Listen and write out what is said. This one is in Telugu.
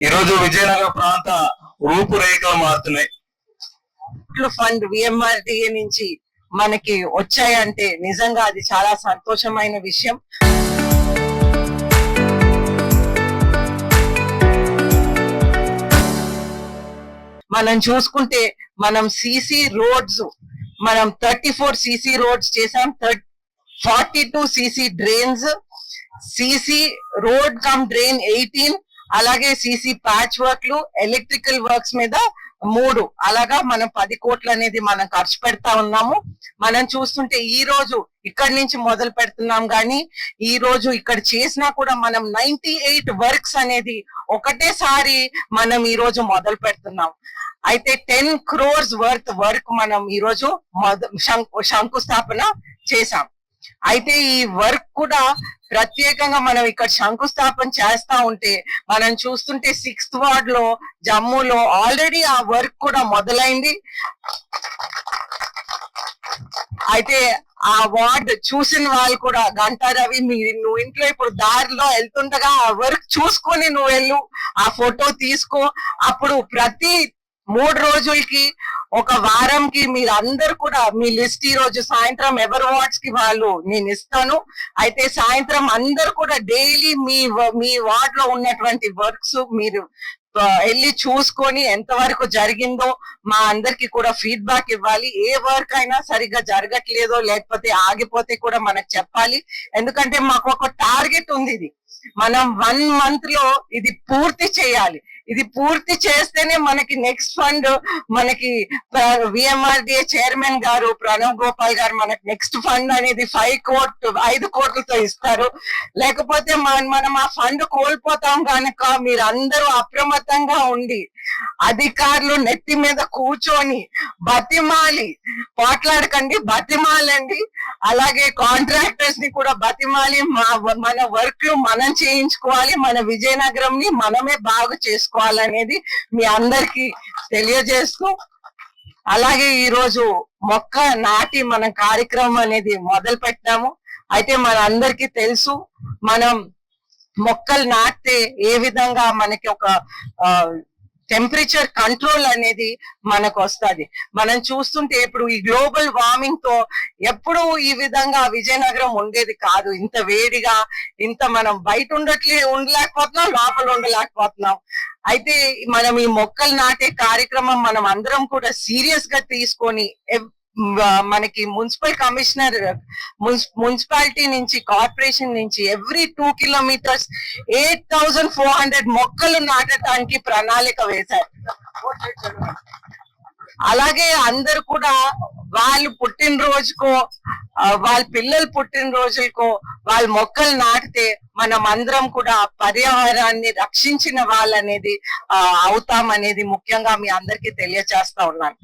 ఈ రోజు విజయనగర ప్రాంత రూపురేఖలు మారుతున్నాయి. ఫండ్ విఎంఆర్డిఏ నుంచి మనకి వచ్చాయంటే నిజంగా అది చాలా సంతోషమైన విషయం. మనం చూసుకుంటే మనం సిసి రోడ్స్ మనం 34 సిసి రోడ్స్ చేసాం, 42 CC drains, CC road come drain 18, అలాగే సిసి ప్యాచ్ వర్క్లు, ఎలక్ట్రికల్ వర్క్స్ మీద 3, అలాగా మనం 10 కోట్లు అనేది మనం ఖర్చు పెడతా ఉన్నాము. మనం చూస్తుంటే ఈ రోజు ఇక్కడి నుంచి మొదలు పెడుతున్నాం, కానీ ఈ రోజు ఇక్కడ చేసినా కూడా మనం 98 వర్క్స్ అనేది ఒకటేసారి మనం ఈ రోజు మొదలు పెడుతున్నాం. అయితే 10 crores వర్క్ మనం ఈ రోజు శంకుస్థాపన చేశాం. అయితే ఈ వర్క్ కూడా ప్రత్యేకంగా మనం ఇక్కడ శంకుస్థాపన చేస్తా ఉంటే మనం చూస్తుంటే 6th వార్డ్ లో జమ్మూలో ఆల్రెడీ ఆ వర్క్ కూడా మొదలైంది. అయితే ఆ వార్డ్ చూసిన వాళ్ళు కూడా గంటా రవి నువ్వు ఇంట్లో ఇప్పుడు దారిలో వెళ్తుండగా ఆ వర్క్ చూసుకొని నువ్వు వెళ్ళు, ఆ ఫోటో తీసుకో. అప్పుడు ప్రతి 3 రోజులకి ఒక వారంకి మీరు అందరు కూడా మీ లిస్ట్ ఈ రోజు సాయంత్రం ఎవరి వార్డ్స్ కి వాళ్ళు నేను ఇస్తాను. అయితే సాయంత్రం అందరు కూడా డైలీ మీ వార్డ్ లో ఉన్నటువంటి వర్క్స్ మీరు వెళ్ళి చూసుకొని ఎంతవరకు జరిగిందో మా అందరికి కూడా ఫీడ్బ్యాక్ ఇవ్వాలి. ఏ వర్క్ అయినా సరిగ్గా జరగట్లేదో లేకపోతే ఆగిపోతే కూడా మనకు చెప్పాలి. ఎందుకంటే మాకు ఒక టార్గెట్ ఉంది, ఇది మనం 1 month లో ఇది పూర్తి చేయాలి. ఇది పూర్తి చేస్తేనే మనకి నెక్స్ట్ ఫండ్ మనకి విఎంఆర్డిఏ చైర్మన్ గారు ప్రణవ్ గోపాల్ గారు మనకి నెక్స్ట్ ఫండ్ అనేది 5 కోట్లతో ఇస్తారు. లేకపోతే మనం ఆ ఫండ్ కోల్పోతాం కనుక మీరు అందరూ అప్రమత్తంగా ఉండి అధికారులు నెత్తి మీద కూర్చొని బతిమాలి, పోట్లాడకండి, బతిమాలండి. అలాగే కాంట్రాక్టర్స్ ని కూడా బతిమాలి మన వర్క్లు మనం చేయించుకోవాలి, మన విజయనగరం ని మనమే బాగు చేసుకోవాలనేది మీ అందరికి తెలియజేస్తూ, అలాగే ఈ రోజు మొక్క నాటి మన కార్యక్రమం అనేది మొదలు పెట్టాము. అయితే మన అందరికీ తెలుసు మనం మొక్కలు నాటితే ఏ విధంగా మనకి ఒక టెంపరేచర్ కంట్రోల్ అనేది మనకు వస్తుంది. మనం చూస్తుంటే ఇప్పుడు ఈ గ్లోబల్ వార్మింగ్ తో ఎప్పుడు ఈ విధంగా విజయనగరం ఉండేది కాదు. ఇంత వేడిగా, ఇంత మనం బయట ఉండలేకపోతున్నాం, లోపల ఉండలేకపోతున్నాం. అయితే మనం ఈ మొక్కలు నాటే కార్యక్రమం మనం అందరం కూడా సీరియస్ గా తీసుకొని మనకి మున్సిపల్ కమిషనర్ మున్సిపాలిటీ నుంచి కార్పొరేషన్ నుంచి ఎవ్రీ 2 kilometers 8,400 మొక్కలు నాటడానికి ప్రణాళిక వేశారు. అలాగే అందరు కూడా వాళ్ళు పుట్టినరోజుకో వాళ్ళ పిల్లలు పుట్టినరోజులకో వాళ్ళ మొక్కలు నాటితే మనం అందరం కూడా పర్యావరణాన్ని రక్షించిన వాళ్ళనేది అవుతామనేది ముఖ్యంగా మీ అందరికీ తెలియజేస్తా ఉన్నాను.